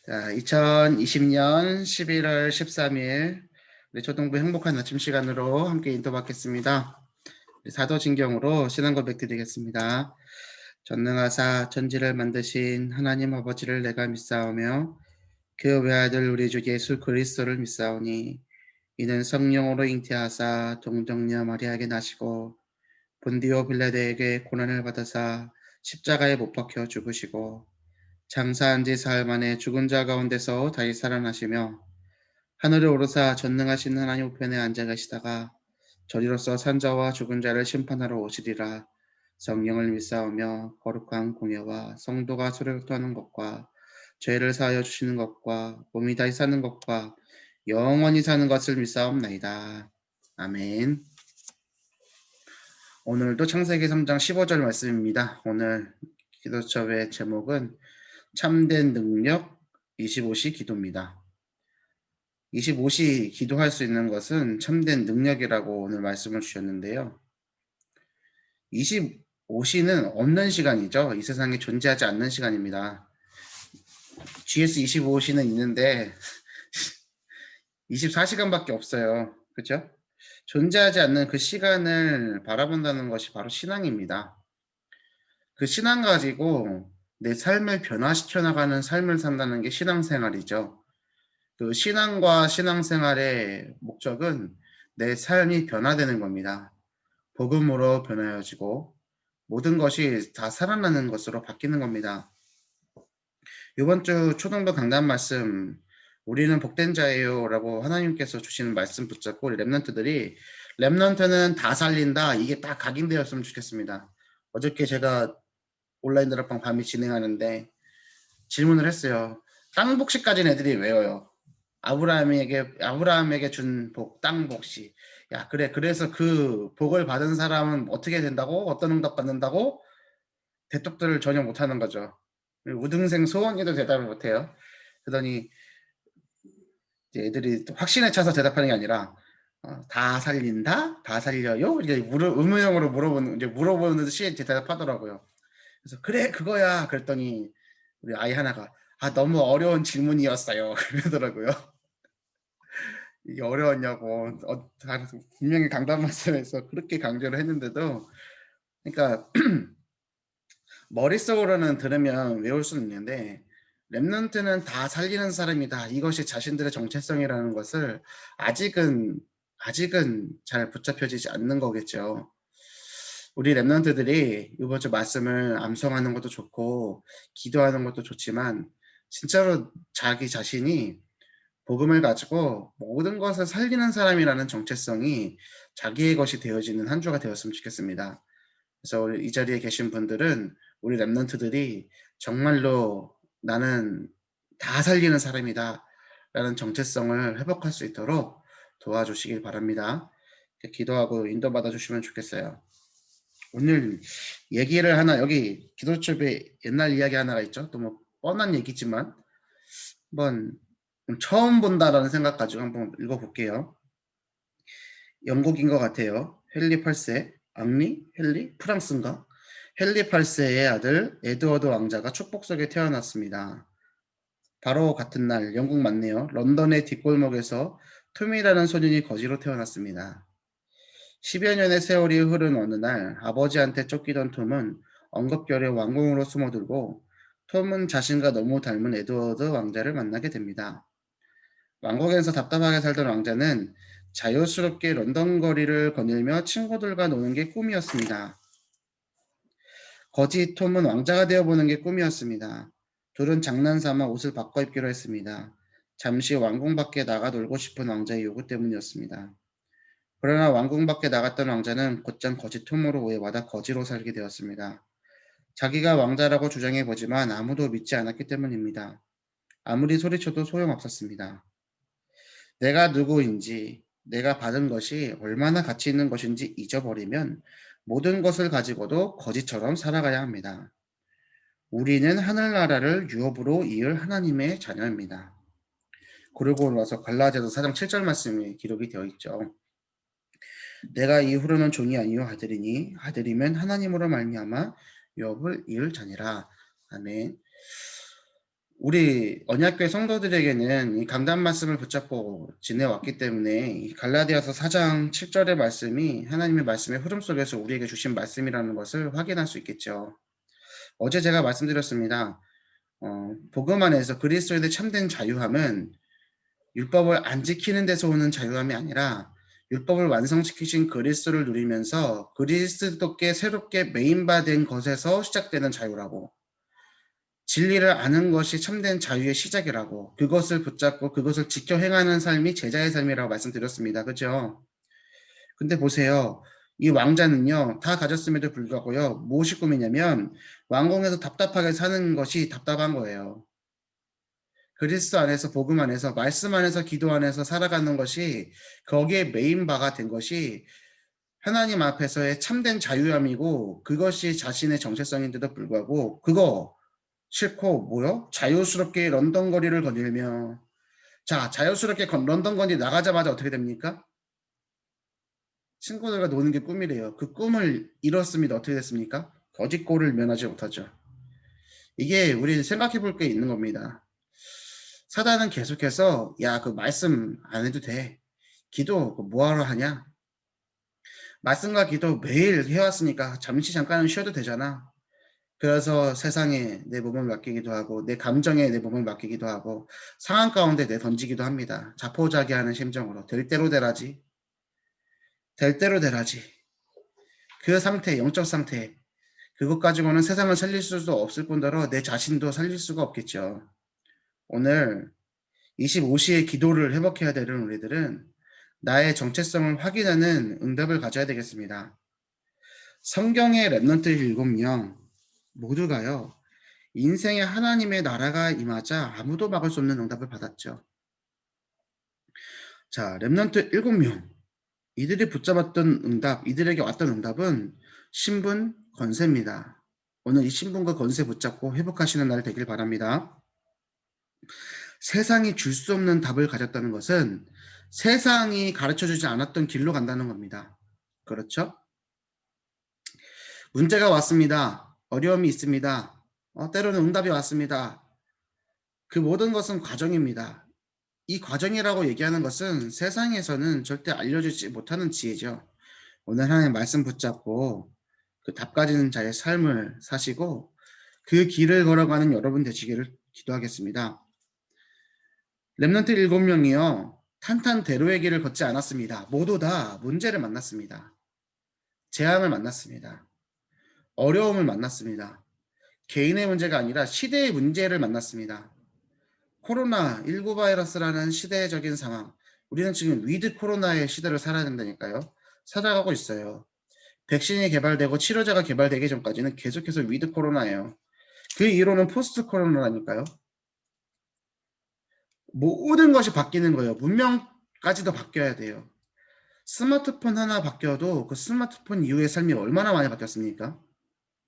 자, 2020년 11월 13일 우리 초등부 행복한 아침 시간으로 함께 인도받겠습니다. 사도진경으로 신앙 고백 드리겠습니다. 전능하사 천지를 만드신 하나님 아버지를 내가 믿사오며 그 외아들 우리 주 예수 그리스도를 믿사오니 이는 성령으로 잉태하사 동정녀 마리아에게 나시고 본디오 빌라데에게 고난을 받으사 십자가에 못 박혀 죽으시고 장사한 지 사흘 만에 죽은 자 가운데서 다시 살아나시며 하늘에 오르사 전능하신 하나님 우편에 앉아 계시다가 저리로서 산자와 죽은 자를 심판하러 오시리라. 성령을 믿사오며 거룩한 공예와 성도가 서로 토하는 것과 죄를 사하여 주시는 것과 몸이 다시 사는 것과 영원히 사는 것을 믿사옵나이다. 아멘. 오늘도 창세기 3장 15절 말씀입니다. 오늘 기도처의 제목은 참된 능력 25시 기도입니다. 25시 기도할 수 있는 것은 참된 능력이라고 오늘 말씀을 주셨는데요. 25시는 없는 시간이죠. 이 세상에 존재하지 않는 시간입니다. GS 25시는 있는데 24시간밖에 없어요. 그렇죠? 존재하지 않는 그 시간을 바라본다는 것이 바로 신앙입니다. 그 신앙 가지고 내 삶을 변화시켜 나가는 삶을 산다는 게 신앙생활이죠. 그 신앙과 신앙생활의 목적은 내 삶이 변화되는 겁니다. 복음으로 변화해지고 모든 것이 다 살아나는 것으로 바뀌는 겁니다. 이번 주 초등부 강단 말씀 우리는 복된 자예요 라고 하나님께서 주시는 말씀 붙잡고 우리 랩런트는 다 살린다, 이게 딱 각인되었으면 좋겠습니다. 어저께 제가 온라인 드랍방 밤이 진행하는데 질문을 했어요. 땅 복시까지는 애들이 외워요. 아브라함에게 준 복, 땅 복시. 야, 그래. 그래서 그 복을 받은 사람은 어떻게 된다고? 어떤 응답 받는다고? 대답들을 전혀 못 하는 거죠. 우등생 소원이도 대답을 못 해요. 그러더니 이제 애들이 확신에 차서 대답하는 게 아니라 다 살린다? 다 살려요? 이제 의문형으로 물어보는 듯이 대답하더라고요. 그래서 그래, 그거야. 그랬더니 우리 아이 하나가 너무 어려운 질문이었어요. 그러더라고요. 이게 어려웠냐고. 분명히 강단 말씀에서 그렇게 강조를 했는데도, 그러니까 머릿속으로는 들으면 외울 수는 있는데 랩넌트는 다 살리는 사람이다, 이것이 자신들의 정체성이라는 것을 아직은 잘 붙잡혀지지 않는 거겠죠. 우리 랩넌트들이 이번 주 말씀을 암송하는 것도 좋고 기도하는 것도 좋지만 진짜로 자기 자신이 복음을 가지고 모든 것을 살리는 사람이라는 정체성이 자기의 것이 되어지는 한 주가 되었으면 좋겠습니다. 그래서 이 자리에 계신 분들은 우리 랩런트들이 정말로 나는 다 살리는 사람이다 라는 정체성을 회복할 수 있도록 도와주시길 바랍니다. 기도하고 인도받아 주시면 좋겠어요. 오늘 얘기를 하나, 여기 기도첩에 옛날 이야기 하나가 있죠. 또 뭐 뻔한 얘기지만 한번 처음 본다라는 생각 가지고 한번 읽어볼게요. 영국인 것 같아요. 헨리 8세, 헨리? 프랑스인가? 헨리 8세의 아들 에드워드 왕자가 축복 속에 태어났습니다. 바로 같은 날, 영국 맞네요. 런던의 뒷골목에서 톰이라는 소년이 거지로 태어났습니다. 10여 년의 세월이 흐른 어느 날 아버지한테 쫓기던 톰은 엉겁결에 왕궁으로 숨어들고 톰은 자신과 너무 닮은 에드워드 왕자를 만나게 됩니다. 왕국에서 답답하게 살던 왕자는 자유스럽게 런던 거리를 거닐며 친구들과 노는 게 꿈이었습니다. 거지 톰은 왕자가 되어보는 게 꿈이었습니다. 둘은 장난삼아 옷을 바꿔 입기로 했습니다. 잠시 왕궁 밖에 나가 놀고 싶은 왕자의 요구 때문이었습니다. 그러나 왕궁 밖에 나갔던 왕자는 곧장 거지 톰으로 오해받아 거지로 살게 되었습니다. 자기가 왕자라고 주장해보지만 아무도 믿지 않았기 때문입니다. 아무리 소리쳐도 소용없었습니다. 내가 누구인지, 내가 받은 것이 얼마나 가치 있는 것인지 잊어버리면 모든 것을 가지고도 거지처럼 살아가야 합니다. 우리는 하늘나라를 유업으로 이을 하나님의 자녀입니다. 그리고 나서 갈라디아서 4장 7절 말씀이 기록이 되어 있죠. 내가 이후로는 종이 아니요 아들이니 아들이면 하나님으로 말미암아 유업을 이을 자니라. 아멘. 우리 언약교회 성도들에게는 이 강단 말씀을 붙잡고 지내왔기 때문에 이 갈라디아서 4장 7절의 말씀이 하나님의 말씀의 흐름 속에서 우리에게 주신 말씀이라는 것을 확인할 수 있겠죠. 어제 제가 말씀드렸습니다. 복음 안에서 그리스도에 대해 참된 자유함은 율법을 안 지키는 데서 오는 자유함이 아니라 율법을 완성시키신 그리스도를 누리면서 그리스도께 새롭게 메인바된 것에서 시작되는 자유라고, 진리를 아는 것이 참된 자유의 시작이라고, 그것을 붙잡고 그것을 지켜 행하는 삶이 제자의 삶이라고 말씀드렸습니다. 그죠? 근데 보세요. 이 왕자는요, 다 가졌음에도 불구하고요, 무엇이 꿈이냐면 왕궁에서 답답하게 사는 것이 답답한 거예요. 그리스도 안에서, 복음 안에서, 말씀 안에서, 기도 안에서 살아가는 것이, 거기에 메인바가 된 것이 하나님 앞에서의 참된 자유함이고, 그것이 자신의 정체성인데도 불구하고 그거 싫고 뭐요? 자유스럽게 런던 거리를 거닐며, 자, 자유스럽게 런던 거리 나가자마자 어떻게 됩니까? 친구들과 노는 게 꿈이래요. 그 꿈을 이뤘습니다. 어떻게 됐습니까? 거짓골을 면하지 못하죠. 이게 우리 생각해 볼 게 있는 겁니다. 사단은 계속해서 야, 그 말씀 안 해도 돼. 기도 뭐하러 하냐? 말씀과 기도 매일 해왔으니까 잠시 잠깐은 쉬어도 되잖아. 그래서 세상에 내 몸을 맡기기도 하고 내 감정에 내 몸을 맡기기도 하고 상황 가운데 내 던지기도 합니다. 자포자기하는 심정으로 될 대로 되라지. 될 대로 되라지. 그 상태, 영적 상태, 그것 가지고는 세상을 살릴 수도 없을 뿐더러 내 자신도 살릴 수가 없겠죠. 오늘 25시의 기도를 회복해야 되는 우리들은 나의 정체성을 확인하는 응답을 가져야 되겠습니다. 성경의 랩넌트 7명 모두가요, 인생에 하나님의 나라가 임하자 아무도 막을 수 없는 응답을 받았죠. 자, 랩넌트 7명, 이들이 붙잡았던 응답, 이들에게 왔던 응답은 신분, 권세입니다. 오늘 이 신분과 권세 붙잡고 회복하시는 날 되길 바랍니다. 세상이 줄 수 없는 답을 가졌다는 것은 세상이 가르쳐주지 않았던 길로 간다는 겁니다. 그렇죠? 문제가 왔습니다. 어려움이 있습니다. 때로는 응답이 왔습니다. 그 모든 것은 과정입니다. 이 과정이라고 얘기하는 것은 세상에서는 절대 알려주지 못하는 지혜죠. 오늘 하나님의 말씀 붙잡고 그 답 가진 자의 삶을 사시고 그 길을 걸어가는 여러분 되시기를 기도하겠습니다. 렘넌트 7명이요. 탄탄대로의 길을 걷지 않았습니다. 모두 다 문제를 만났습니다. 재앙을 만났습니다. 어려움을 만났습니다. 개인의 문제가 아니라 시대의 문제를 만났습니다. 코로나19 바이러스라는 시대적인 상황. 우리는 지금 위드 코로나의 시대를 살아야 된다니까요. 살아가고 있어요. 백신이 개발되고 치료제가 개발되기 전까지는 계속해서 위드 코로나예요. 그 이후로는 포스트 코로나라니까요. 모든 것이 바뀌는 거예요. 문명까지도 바뀌어야 돼요. 스마트폰 하나 바뀌어도 그 스마트폰 이후의 삶이 얼마나 많이 바뀌었습니까?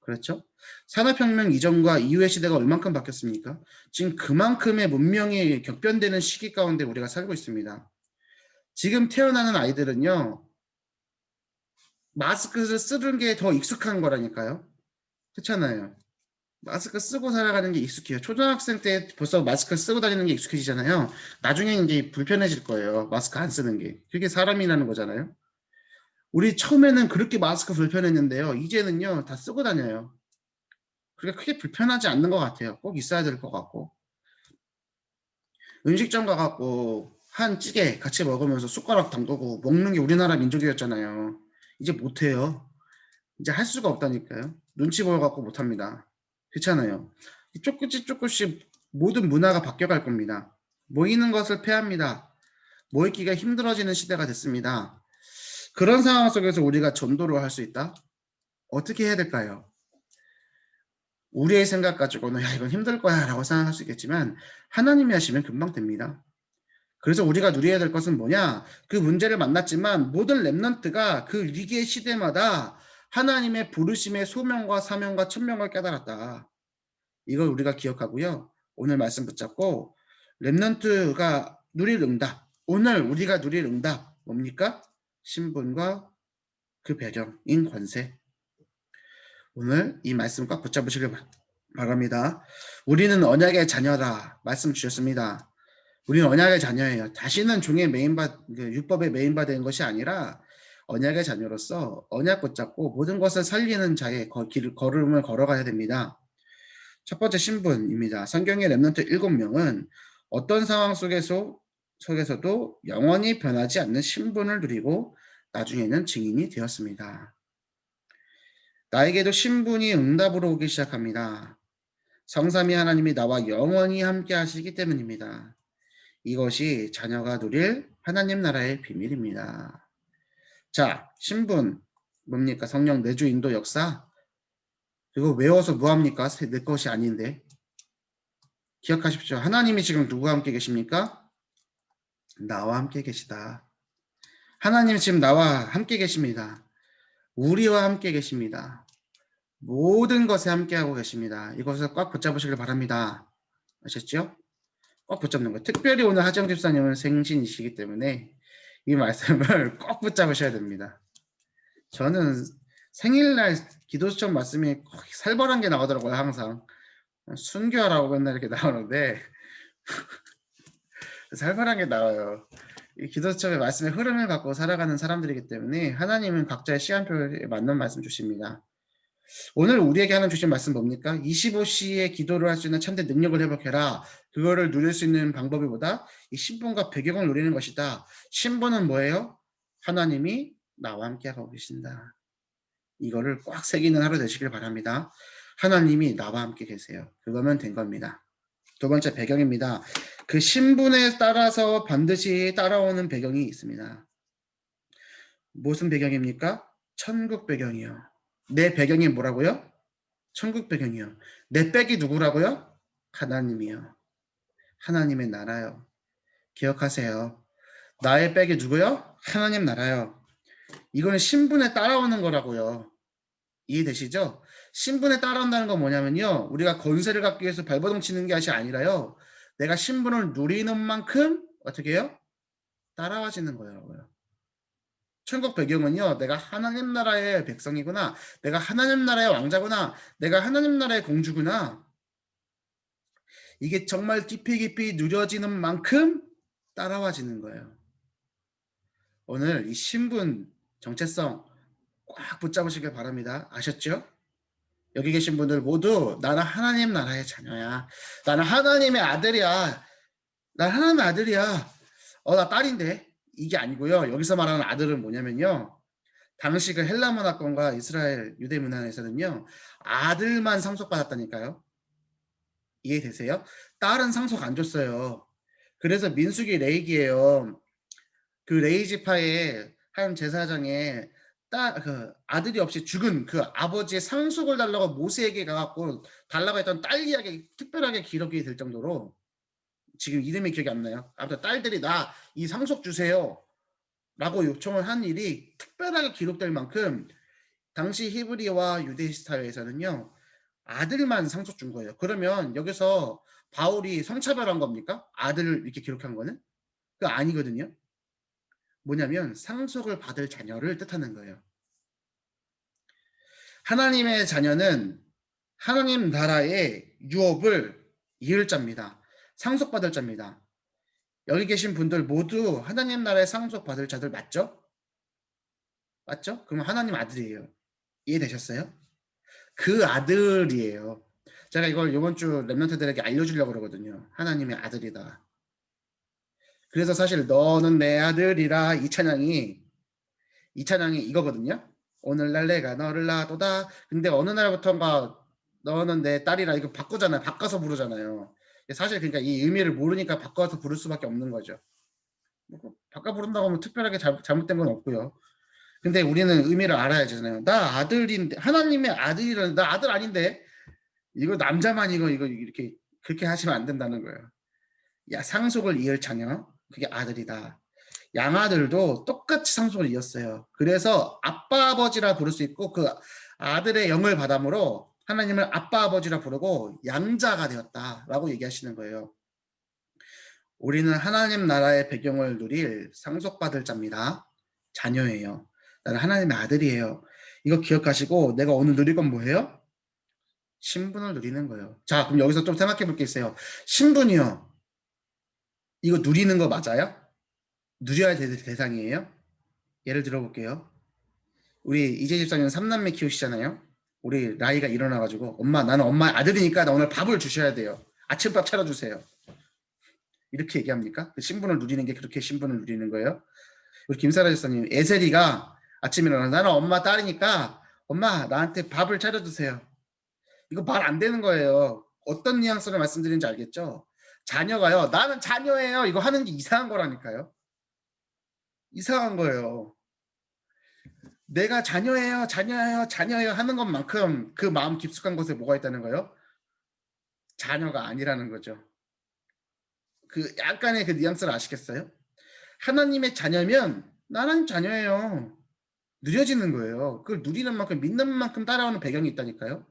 그렇죠? 산업혁명 이전과 이후의 시대가 얼만큼 바뀌었습니까? 지금 그만큼의 문명이 격변되는 시기 가운데 우리가 살고 있습니다. 지금 태어나는 아이들은요, 마스크를 쓰는 게 더 익숙한 거라니까요. 그렇잖아요. 마스크 쓰고 살아가는 게 익숙해요. 초등학생 때 벌써 마스크 쓰고 다니는 게 익숙해지잖아요. 나중에 이제 불편해질 거예요. 마스크 안 쓰는 게. 그게 사람이라는 거잖아요. 우리 처음에는 그렇게 마스크 불편했는데요. 이제는요, 다 쓰고 다녀요. 그렇게 크게 불편하지 않는 것 같아요. 꼭 있어야 될 것 같고. 음식점 가갖고 한 찌개 같이 먹으면서 숟가락 담그고 먹는 게 우리나라 민족이었잖아요. 이제 못해요. 이제 할 수가 없다니까요. 눈치 보여갖고 못합니다. 그렇잖아요. 조금씩 모든 문화가 바뀌어갈 겁니다. 모이는 것을 폐합니다. 모이기가 힘들어지는 시대가 됐습니다. 그런 상황 속에서 우리가 전도를 할 수 있다? 어떻게 해야 될까요? 우리의 생각 가지고는 야, 이건 힘들 거야 라고 생각할 수 있겠지만 하나님이 하시면 금방 됩니다. 그래서 우리가 누려야 될 것은 뭐냐? 그 문제를 만났지만 모든 렘넌트가 그 위기의 시대마다 하나님의 부르심의 소명과 사명과 천명을 깨달았다. 이걸 우리가 기억하고요. 오늘 말씀 붙잡고 렘넌트가 누릴 응답. 오늘 우리가 누릴 응답 뭡니까? 신분과 그 배경인 권세. 오늘 이 말씀 꽉 붙잡으시길 바랍니다. 우리는 언약의 자녀다 말씀 주셨습니다. 우리는 언약의 자녀예요. 다시는 종의 율법의 메인바 된 것이 아니라 언약의 자녀로서 언약 붙잡고 모든 것을 살리는 자의 걸음을 걸어가야 됩니다. 첫 번째 신분입니다. 성경의 렘넌트 7명은 어떤 상황 속에서도 영원히 변하지 않는 신분을 누리고 나중에는 증인이 되었습니다. 나에게도 신분이 응답으로 오기 시작합니다. 성삼위 하나님이 나와 영원히 함께 하시기 때문입니다. 이것이 자녀가 누릴 하나님 나라의 비밀입니다. 자, 신분 뭡니까? 성령 내주 인도 역사. 이거 외워서 뭐합니까? 내 것이 아닌데. 기억하십시오. 하나님이 지금 누구와 함께 계십니까? 나와 함께 계시다. 하나님 지금 나와 함께 계십니다. 우리와 함께 계십니다. 모든 것에 함께하고 계십니다. 이것을 꽉 붙잡으시길 바랍니다. 아셨죠? 꼭 붙잡는 거예요. 특별히 오늘 하정 집사님은 생신이시기 때문에 이 말씀을 꼭 붙잡으셔야 됩니다. 저는 생일날 기도수첩 말씀이 살벌한 게 나오더라고요. 항상 순교하라고 맨날 이렇게 나오는데 살벌한 게 나와요. 이 기도수첩의 말씀의 흐름을 갖고 살아가는 사람들이기 때문에 하나님은 각자의 시간표에 맞는 말씀 주십니다. 오늘 우리에게 하는 주신 말씀 뭡니까? 25시에 기도를 할 수 있는 참된 능력을 회복해라. 그거를 누릴 수 있는 방법이 뭐다? 이 신분과 배경을 누리는 것이다. 신분은 뭐예요? 하나님이 나와 함께 하고 계신다. 이거를 꽉 새기는 하루 되시길 바랍니다. 하나님이 나와 함께 계세요. 그거면 된 겁니다. 두 번째 배경입니다. 그 신분에 따라서 반드시 따라오는 배경이 있습니다. 무슨 배경입니까? 천국 배경이요. 내 배경이 뭐라고요? 천국 배경이요. 내 백이 누구라고요? 하나님이요. 하나님의 나라요. 기억하세요. 나의 백이 누구요? 하나님 나라요. 이거는 신분에 따라오는 거라고요. 이해되시죠? 신분에 따라온다는 건 뭐냐면요. 우리가 권세를 갖기 위해서 발버둥 치는 것이 아니라요. 내가 신분을 누리는 만큼 어떻게 해요? 따라와지는 거예요. 천국 배경은요. 내가 하나님 나라의 백성이구나. 내가 하나님 나라의 왕자구나. 내가 하나님 나라의 공주구나. 이게 정말 깊이 누려지는 만큼 따라와지는 거예요. 오늘 이 신분 정체성 꽉 붙잡으시길 바랍니다. 아셨죠? 여기 계신 분들 모두 나는 하나님 나라의 자녀야. 나는 하나님의 아들이야. 난 하나님의 아들이야. 나 딸인데. 이게 아니고요. 여기서 말하는 아들은 뭐냐면요. 당시 그 헬라 문화권과 이스라엘 유대 문화에서는요. 아들만 상속받았다니까요. 이해되세요? 딸은 상속 안 줬어요. 그래서 민수기 레이기예요. 그 레이 지파의 한 제사장에 그 아들이 없이 죽은 그 아버지의 상속을 달라고 모세에게 가갖고 달라고 했던 딸 이야기 특별하게 기록이 될 정도로 지금 이름이 기억이 안 나요. 아무튼 딸들이 나 이 상속 주세요 라고 요청을 한 일이 특별하게 기록될 만큼 당시 히브리와 유대 사회에서는요 아들만 상속 준 거예요. 그러면 여기서 바울이 성차별한 겁니까? 아들을 이렇게 기록한 거는? 그거 아니거든요. 뭐냐면 상속을 받을 자녀를 뜻하는 거예요. 하나님의 자녀는 하나님 나라의 유업을 이을 자입니다. 상속받을 자입니다. 여기 계신 분들 모두 하나님 나라의 상속받을 자들 맞죠? 맞죠? 그럼 하나님 아들이에요. 이해되셨어요? 그 아들이에요. 제가 이걸 이번 주 랩런트들에게 알려주려고 그러거든요. 하나님의 아들이다. 그래서 사실 너는 내 아들이라 이 찬양이 이거거든요. 오늘날 내가 너를 낳아도다. 근데 어느 날부터인가 너는 내 딸이라 이거 바꾸잖아요. 바꿔서 부르잖아요. 사실 그러니까 이 의미를 모르니까 바꿔서 부를 수밖에 없는 거죠. 바꿔 부른다고 하면 특별하게 잘못된 건 없고요. 근데 우리는 의미를 알아야 되잖아요. 나 아들인데 하나님의 아들이라는 나 아들 아닌데 이거 남자만 이거 이렇게 그렇게 하시면 안 된다는 거예요. 야 상속을 이을 자녀 그게 아들이다. 양아들도 똑같이 상속을 이었어요. 그래서 아빠 아버지라 부를 수 있고 그 아들의 영을 받음으로 하나님을 아빠 아버지라 부르고 양자가 되었다라고 얘기하시는 거예요. 우리는 하나님 나라의 배경을 누릴 상속받을 자입니다. 자녀예요. 나는 하나님의 아들이에요. 이거 기억하시고 내가 오늘 누릴 건 뭐예요? 신분을 누리는 거예요. 자, 그럼 여기서 좀 생각해 볼 게 있어요. 신분이요. 이거 누리는 거 맞아요? 누려야 될 대상이에요? 예를 들어 볼게요. 우리 이재 집사님 3남매 키우시잖아요. 우리 라이가 일어나가지고 엄마, 나는 엄마 아들이니까 나 오늘 밥을 주셔야 돼요. 아침밥 차려주세요. 이렇게 얘기합니까? 그 신분을 누리는 게 그렇게 신분을 누리는 거예요? 우리 김사라 집사님, 에셀이가 아침에 일어나 나는 엄마 딸이니까 엄마 나한테 밥을 차려주세요. 이거 말 안 되는 거예요. 어떤 뉘앙스로 말씀드리는지 알겠죠? 자녀가요. 나는 자녀예요. 이거 하는 게 이상한 거라니까요. 이상한 거예요. 내가 자녀예요. 자녀예요. 자녀예요 하는 것만큼 그 마음 깊숙한 곳에 뭐가 있다는 거예요? 자녀가 아니라는 거죠. 그 약간의 그 뉘앙스를 아시겠어요? 하나님의 자녀면 나는 자녀예요. 누려지는 거예요. 그걸 누리는 만큼 믿는 만큼 따라오는 배경이 있다니까요.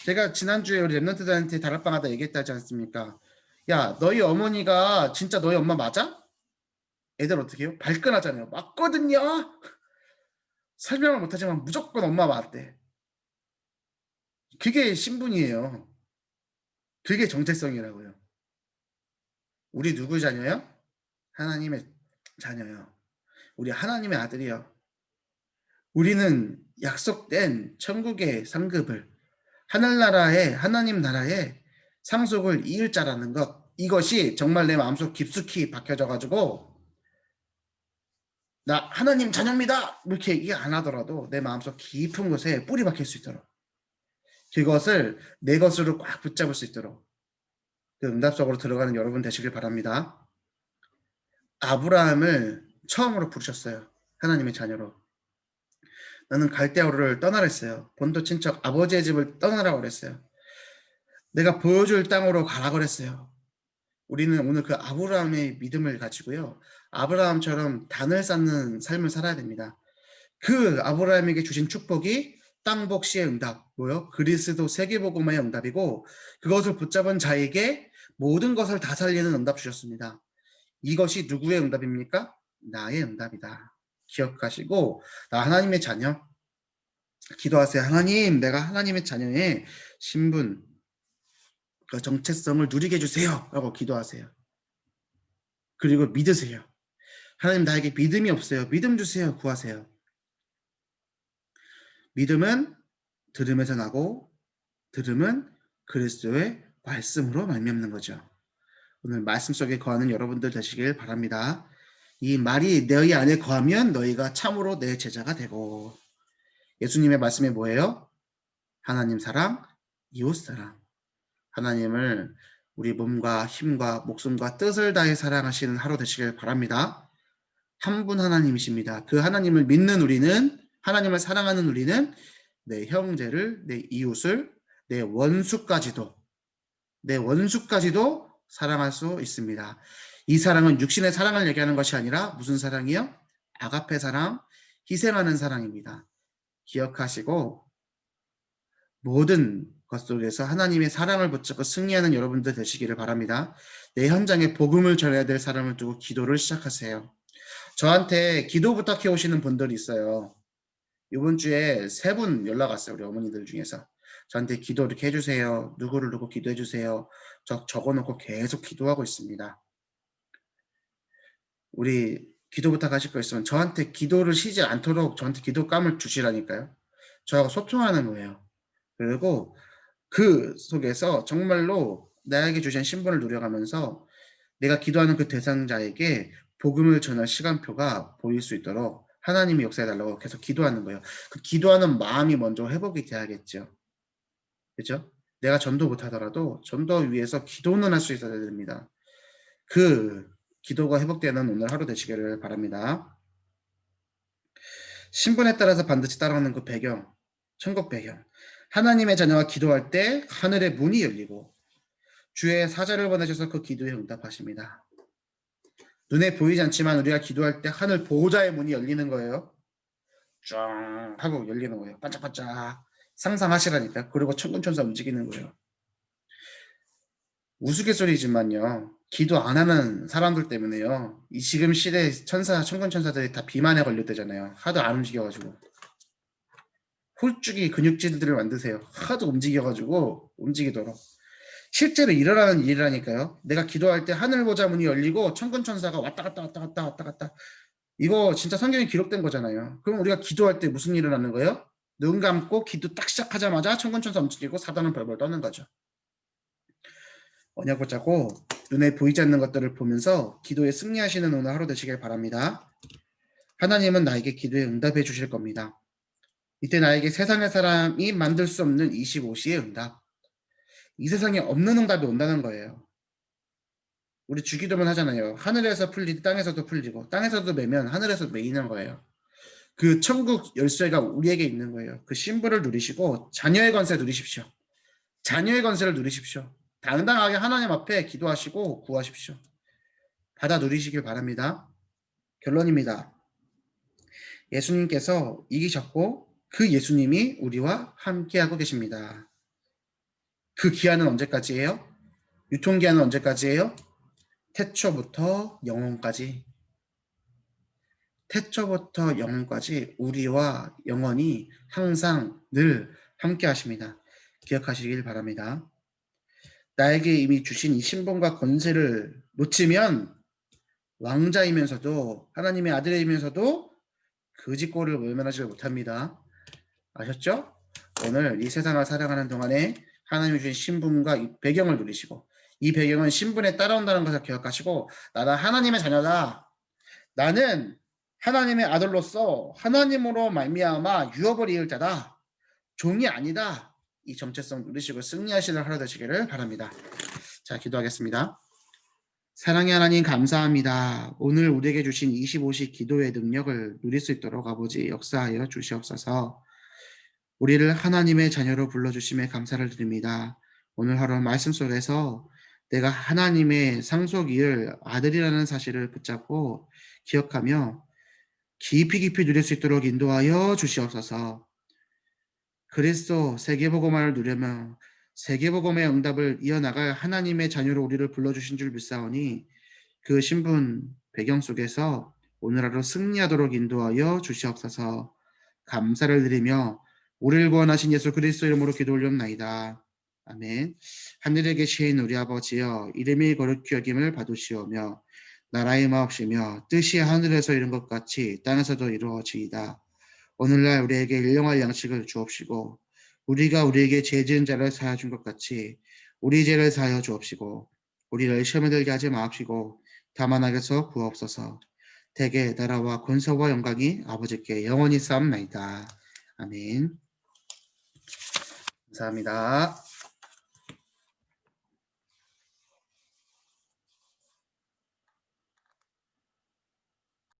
제가 지난주에 우리 랩런트들한테 다락방 하다 얘기했다지 않습니까? 야, 너희 어머니가 진짜 너희 엄마 맞아? 애들 어떻게 해요? 발끈하잖아요. 맞거든요. 설명을 못하지만 무조건 엄마 맞대. 그게 신분이에요. 그게 정체성이라고요. 우리 누구 자녀요? 하나님의 자녀요. 우리 하나님의 아들이요. 우리는 약속된 천국의 상급을 하늘나라의 하나님 나라의 상속을 이을 자라는 것, 이것이 정말 내 마음속 깊숙이 박혀져 가지고 나 하나님 자녀입니다 이렇게 얘기 안 하더라도 내 마음속 깊은 곳에 뿌리 박힐 수 있도록 그것을 내 것으로 꽉 붙잡을 수 있도록 그 응답 속으로 들어가는 여러분 되시길 바랍니다. 아브라함을 처음으로 부르셨어요. 하나님의 자녀로. 나는 갈대아우르를 떠나라 했어요. 본토 친척 아버지의 집을 떠나라고 그랬어요. 내가 보여줄 땅으로 가라 그랬어요. 우리는 오늘 그 아브라함의 믿음을 가지고요. 아브라함처럼 단을 쌓는 삶을 살아야 됩니다. 그 아브라함에게 주신 축복이 땅복시의 응답, 뭐요? 그리스도 세계복음화의 응답이고 그것을 붙잡은 자에게 모든 것을 다 살리는 응답 주셨습니다. 이것이 누구의 응답입니까? 나의 응답이다. 기억하시고 나 하나님의 자녀 기도하세요. 하나님, 내가 하나님의 자녀의 신분, 그 정체성을 누리게 해주세요. 라고 기도하세요. 그리고 믿으세요. 하나님 나에게 믿음이 없어요. 믿음 주세요. 구하세요. 믿음은 들음에서 나고 들음은 그리스도의 말씀으로 말미암는 거죠. 오늘 말씀 속에 거하는 여러분들 되시길 바랍니다. 이 말이 너희 안에 거하면 너희가 참으로 내 제자가 되고 예수님의 말씀이 뭐예요? 하나님 사랑, 이웃 사랑. 하나님을 우리 몸과 힘과 목숨과 뜻을 다해 사랑하시는 하루 되시길 바랍니다. 한 분 하나님이십니다. 그 하나님을 믿는 우리는 하나님을 사랑하는 우리는 내 형제를 내 이웃을 내 원수까지도 사랑할 수 있습니다. 이 사랑은 육신의 사랑을 얘기하는 것이 아니라 무슨 사랑이요? 아가페 사랑, 희생하는 사랑입니다. 기억하시고 모든 것 속에서 하나님의 사랑을 붙잡고 승리하는 여러분들 되시기를 바랍니다. 내 현장에 복음을 전해야 될 사람을 두고 기도를 시작하세요. 저한테 기도 부탁해 오시는 분들이 있어요. 이번 주에 3분 연락 왔어요. 우리 어머니들 중에서. 저한테 기도 이렇게 해주세요. 누구를 두고 기도해 주세요. 적어놓고 계속 기도하고 있습니다. 우리 기도 부탁하실 거 있으면 저한테 기도를 쉬지 않도록 저한테 기도감을 주시라니까요. 저하고 소통하는 거예요. 그리고 그 속에서 정말로 나에게 주신 신분을 누려가면서 내가 기도하는 그 대상자에게 복음을 전할 시간표가 보일 수 있도록 하나님이 역사해달라고 계속 기도하는 거예요. 그 기도하는 마음이 먼저 회복이 돼야겠죠. 그죠? 내가 전도 못하더라도 전도 위해서 기도는 할 수 있어야 됩니다. 그 기도가 회복되는 오늘 하루 되시기를 바랍니다. 신분에 따라서 반드시 따라오는 그 배경, 천국 배경. 하나님의 자녀가 기도할 때 하늘의 문이 열리고 주의 사자를 보내셔서 그 기도에 응답하십니다. 눈에 보이지 않지만 우리가 기도할 때 하늘 보호자의 문이 열리는 거예요. 쫙 하고 열리는 거예요. 반짝반짝 상상하시라니까. 그리고 천군천사 움직이는 거예요. 우스갯소리지만요. 기도 안 하는 사람들 때문에요. 이 지금 시대에 천군천사들이 다 비만에 걸렸대잖아요. 하도 안 움직여가지고. 홀쭉이 근육질들을 만드세요. 하도 움직여가지고 움직이도록. 실제로 일어나는 일이라니까요. 내가 기도할 때 하늘 보좌 문이 열리고 천군 천사가 왔다 갔다 왔다 갔다 왔다 갔다. 이거 진짜 성경에 기록된 거잖아요. 그럼 우리가 기도할 때 무슨 일을 하는 거예요? 눈 감고 기도 딱 시작하자마자 천군 천사 움직이고 사단은 벌벌 떠는 거죠. 언약을 짜고 눈에 보이지 않는 것들을 보면서 기도에 승리하시는 오늘 하루 되시길 바랍니다. 하나님은 나에게 기도에 응답해 주실 겁니다. 이때 나에게 세상의 사람이 만들 수 없는 25시의 응답. 이 세상에 없는 응답이 온다는 거예요. 우리 주기도문 하잖아요. 하늘에서 풀리듯 땅에서도 풀리고 땅에서도 매면 하늘에서 매이는 거예요. 그 천국 열쇠가 우리에게 있는 거예요. 그 심부를 누리시고 자녀의 권세 누리십시오. 자녀의 권세를 누리십시오. 당당하게 하나님 앞에 기도하시고 구하십시오. 받아 누리시길 바랍니다. 결론입니다. 예수님께서 이기셨고 그 예수님이 우리와 함께하고 계십니다. 그 기한은 언제까지예요? 유통기한은 언제까지예요? 태초부터 영원까지. 태초부터 영원까지 우리와 영원히 항상 늘 함께 하십니다. 기억하시길 바랍니다. 나에게 이미 주신 이 신분과 권세를 놓치면 왕자이면서도 하나님의 아들이면서도 거짓골을 외면하지 못합니다. 아셨죠? 오늘 이 세상을 살아가는 동안에 하나님이 주신 신분과 이 배경을 누리시고 이 배경은 신분에 따라온다는 것을 기억하시고 나는 하나님의 자녀다. 나는 하나님의 아들로서 하나님으로 말미암아 유업을 이을 자다. 종이 아니다. 이 정체성 누리시고 승리하시는 하루 되시기를 바랍니다. 자, 기도하겠습니다. 사랑의 하나님 감사합니다. 오늘 우리에게 주신 25시 기도의 능력을 누릴 수 있도록 아버지 역사하여 주시옵소서. 우리를 하나님의 자녀로 불러주심에 감사를 드립니다. 오늘 하루 말씀 속에서 내가 하나님의 상속이을 아들이라는 사실을 붙잡고 기억하며 깊이 누릴 수 있도록 인도하여 주시옵소서. 그리스도 세계복음화를 누려며 세계복음의 응답을 이어나갈 하나님의 자녀로 우리를 불러주신 줄 믿사오니 그 신분 배경 속에서 오늘 하루 승리하도록 인도하여 주시옵소서. 감사를 드리며 우리를 구원하신 예수 그리스도 이름으로 기도 올렸나이다. 아멘. 하늘에 계신 우리 아버지여 이름이 거룩히 여김을 받으시오며 나라의 마옵시며 뜻이 하늘에서 이룬 것 같이 땅에서도 이루어지이다. 오늘날 우리에게 일용할 양식을 주옵시고 우리가 우리에게 죄 지은 자를 사하여 준 것 같이 우리 죄를 사하여 주옵시고 우리를 시험에 들게 하지 마옵시고 다만 악에서 구하옵소서. 대개 나라와 권세와 영광이 아버지께 영원히 쌓옵나이다. 아멘. 감사합니다.